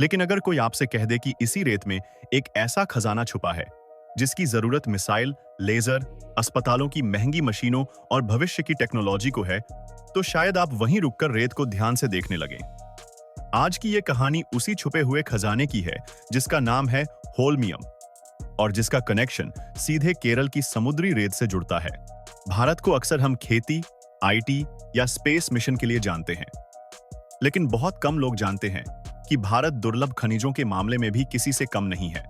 लेकिन अगर कोई आपसे कह दे कि इसी रेत में एक ऐसा खजाना छुपा है जिसकी जरूरत मिसाइल, लेजर, अस्पतालों की महंगी मशीनों और भविष्य की टेक्नोलॉजी को है, तो शायद आप वहीं रुककर रेत को ध्यान से देखने लगें। आज की ये कहानी उसी छुपे हुए खजाने की है जिसका नाम है होल्मियम और जिसका कनेक्शन सीधे केरल की समुद्री रेत से जुड़ता है। भारत को अक्सर हम खेती, आईटी या स्पेस मिशन के लिए जानते हैं, लेकिन बहुत कम लोग जानते हैं कि भारत दुर्लभ खनिजों के मामले में भी किसी से कम नहीं है।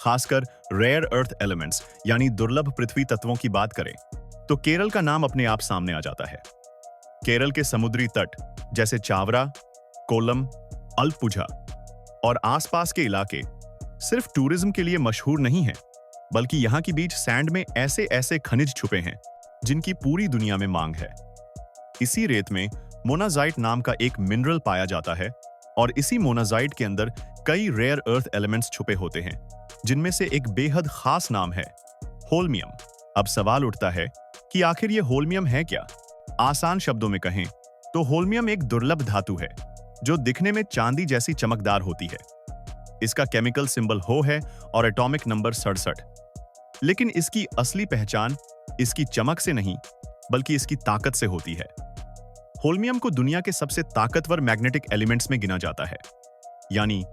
खासकर रेयर अर्थ एलिमेंट्स यानी दुर्लभ पृथ्वी तत्वों की बात करें तो केरल का नाम अपने आप सामने आ जाता है। केरल के समुद्री तट जैसे चावरा, कोल्लम, अलपुझा और आसपास के इलाके सिर्फ टूरिज्म के लिए मशहूर नहीं हैं, बल्कि यहाँ की बीच सैंड में ऐसे ऐसे खनिज छुपे हैं जिनकी पूरी दुनिया में मांग है। इसी रेत में मोनाजाइट नाम का एक मिनरल पाया जाता है और इसी मोनाजाइट के अंदर कई रेयर अर्थ एलिमेंट्स छुपे होते हैं, जिनमें से एक बेहद खास नाम है होल्मियम। अब सवाल उठता है कि आखिर ये होल्मियम है क्या? आसान शब्दों में कहें तो होल्मियम एक दुर्लभ धातु है जो दिखने में चांदी जैसी चमकदार होती है। इसका केमिकल सिंबल हो है और एटॉमिक नंबर 67। लेकिन इसकी असली पहचान इसकी चमक से नहीं, बल्कि इसकी ताकत से होती है। होल्मियम को दुनिया के सबसे ताकतवर मैग्नेटिक एलिमेंट्स में गिना जाता है। यानी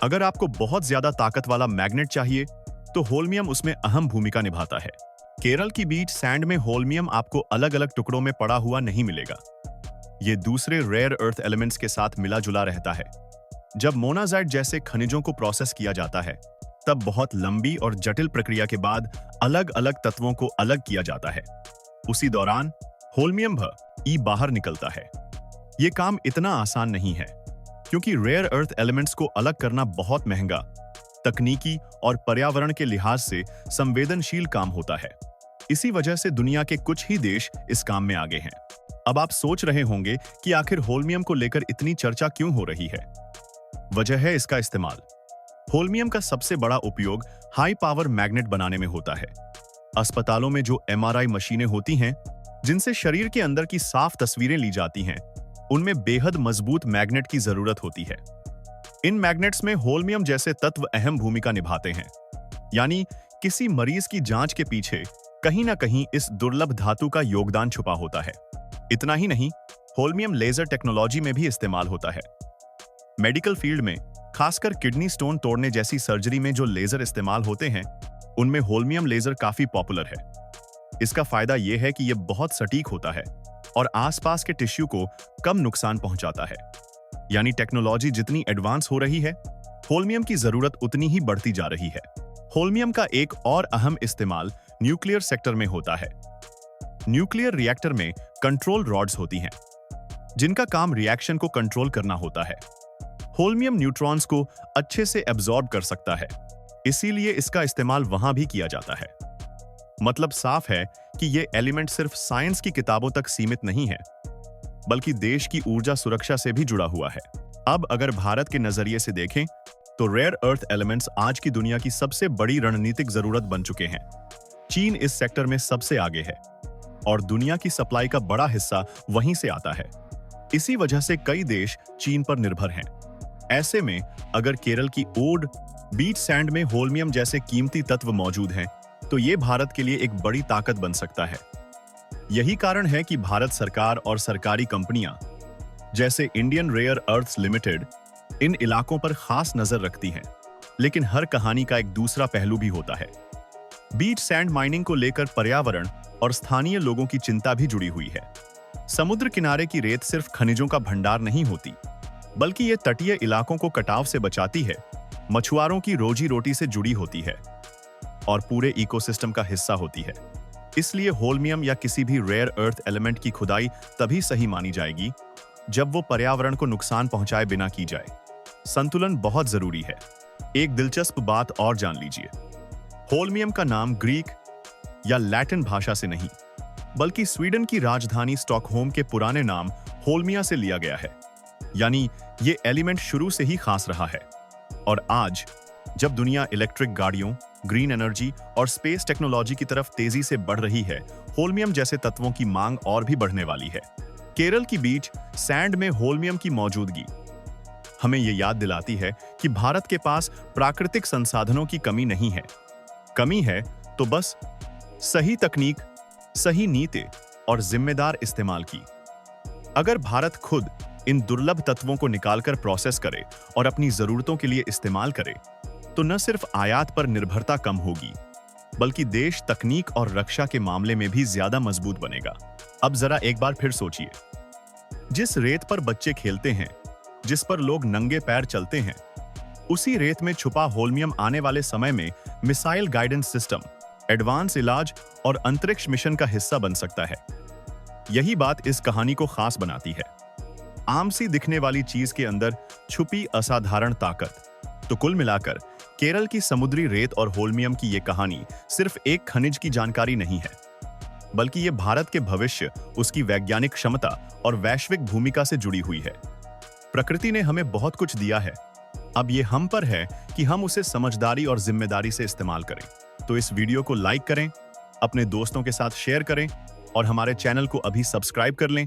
अगर आपको बहुत ज्यादा ताकत वाला मैग्नेट चाहिए तो होल्मियम उसमें अहम भूमिका निभाता है। केरल की बीच सैंड में होल्मियम आपको अलग अलग टुकड़ों में पड़ा हुआ नहीं मिलेगा। ये दूसरे रेयर अर्थ एलिमेंट्स के साथ मिला जुला रहता है। जब मोनाजाइट जैसे खनिजों को प्रोसेस किया जाता है तब बहुत लंबी और जटिल प्रक्रिया के बाद अलग अलग तत्वों को अलग किया जाता है। उसी दौरान होल्मियम ई बाहर निकलता है। ये काम इतना आसान नहीं है, क्योंकि रेयर अर्थ एलिमेंट्स को अलग करना बहुत महंगा, तकनीकी और पर्यावरण के लिहाज से संवेदनशील काम होता है। इसी वजह से दुनिया के कुछ ही देश इस काम में आगे हैं। अब आप सोच रहे होंगे कि आखिर होल्मियम को लेकर इतनी चर्चा क्यों हो रही है? वजह है इसका इस्तेमाल। होल्मियम का सबसे बड़ा उपयोग हाई पावर मैग्नेट बनाने में होता है। अस्पतालों में जो एमआरआई मशीनें होती हैं, जिनसे शरीर के अंदर की साफ तस्वीरें ली जाती हैं, उनमें बेहद मजबूत मैग्नेट की जरूरत होती है। इन मैग्नेट्स में होल्मियम जैसे तत्व अहम भूमिका निभाते हैं। यानी किसी मरीज की जांच के पीछे कहीं ना कहीं इस दुर्लभ धातु का योगदान छुपा होता है। इतना ही नहीं, होल्मियम लेजर टेक्नोलॉजी में भी इस्तेमाल होता है। मेडिकल फील्ड में, खासकर किडनी स्टोन तोड़ने जैसी सर्जरी में जो लेजर इस्तेमाल होते हैं, उनमें होल्मियम लेजर काफी पॉपुलर है। इसका फायदा यह है कि यह बहुत सटीक होता है और आसपास के टिश्यू को कम नुकसान पहुंचाता है। यानी टेक्नोलॉजी जितनी एडवांस हो रही है, होल्मियम की जरूरत उतनी ही बढ़ती जा रही है। होल्मियम का एक और अहम इस्तेमाल न्यूक्लियर सेक्टर में होता है। न्यूक्लियर रिएक्टर में कंट्रोल रॉड्स होती हैं, जिनका काम रिएक्शन को कंट्रोल करना होता है। होल्मियम न्यूट्रॉन्स को अच्छे से एब्जॉर्ब कर सकता है, इसीलिए इसका इस्तेमाल वहां भी किया जाता है। मतलब साफ है कि यह एलिमेंट सिर्फ साइंस की किताबों तक सीमित नहीं है, बल्कि देश की ऊर्जा सुरक्षा से भी जुड़ा हुआ है। अब अगर भारत के नजरिए से देखें तो रेयर अर्थ एलिमेंट्स आज की दुनिया की सबसे बड़ी रणनीतिक जरूरत बन चुके हैं। चीन इस सेक्टर में सबसे आगे है और दुनिया की सप्लाई का बड़ा हिस्सा वहीं से आता है। इसी वजह से कई देश चीन पर निर्भर हैं। ऐसे में अगर केरल की ओड बीच सैंड में होल्मियम जैसे कीमती तत्व मौजूद हैं, तो ये भारत के लिए एक बड़ी ताकत बन सकता है। यही कारण है कि भारत सरकार और सरकारी कंपनियां जैसे इंडियन रेयर अर्थ्स लिमिटेड इन इलाकों पर खास नजर रखती हैं। लेकिन हर कहानी का एक दूसरा पहलू भी होता है। बीच सैंड माइनिंग को लेकर पर्यावरण और स्थानीय लोगों की चिंता भी जुड़ी हुई है। समुद्र किनारे की रेत सिर्फ खनिजों का भंडार नहीं होती, बल्कि ये तटीय इलाकों को कटाव से बचाती है, मछुआरों की रोजी रोटी से जुड़ी होती है और पूरे इकोसिस्टम का हिस्सा होती है। इसलिए होल्मियम या किसी भी रेयर अर्थ एलिमेंट की खुदाई तभी सही मानी जाएगी जब वो पर्यावरण को नुकसान पहुंचाए बिना की जाए। संतुलन बहुत जरूरी है। एक दिलचस्प बात और जान लीजिए, होल्मियम का नाम ग्रीक या लैटिन भाषा से नहीं, बल्कि स्वीडन की राजधानी स्टॉकहोम के पुराने नाम होल्मिया से लिया गया है। यानी ये एलिमेंट शुरू से ही खास रहा है। और आज जब दुनिया इलेक्ट्रिक गाड़ियों, ग्रीन एनर्जी और स्पेस टेक्नोलॉजी की तरफ तेजी से बढ़ रही है, होल्मियम जैसे तत्वों की मांग और भी बढ़ने वाली है। केरल की बीच सैंड में होल्मियम की मौजूदगी हमें ये याद दिलाती है कि भारत के पास प्राकृतिक संसाधनों की कमी नहीं है। कमी है तो बस सही तकनीक, सही नीति और जिम्मेदार इस्तेमाल की। अगर भारत खुद इन दुर्लभ तत्वों को निकालकर प्रोसेस करे और अपनी जरूरतों के लिए इस्तेमाल करे, तो न सिर्फ आयात पर निर्भरता कम होगी, बल्कि देश तकनीक और रक्षा के मामले में भी ज्यादा मजबूत बनेगा। अब जरा एक बार फिर सोचिए, जिस रेत पर बच्चे खेलते हैं, जिस पर लोग नंगे पैर चलते हैं, उसी रेत में छुपा होल्मियम आने वाले समय में मिसाइल गाइडेंस सिस्टम, एडवांस इलाज और अंतरिक्ष मिशन का हिस्सा बन सकता है। यही बात इस कहानी को खास बनाती है। आम सी दिखने वाली चीज के अंदर छुपी असाधारण ताकत। तो कुल मिलाकर केरल की समुद्री रेत और होल्मियम की ये कहानी सिर्फ एक खनिज की जानकारी नहीं है, बल्कि ये भारत के भविष्य, उसकी वैज्ञानिक क्षमता और वैश्विक भूमिका से जुड़ी हुई है। प्रकृति ने हमें बहुत कुछ दिया है, अब ये हम पर है कि हम उसे समझदारी और जिम्मेदारी से इस्तेमाल करें। तो इस वीडियो को लाइक करें, अपने दोस्तों के साथ शेयर करें और हमारे चैनल को अभी सब्सक्राइब कर लें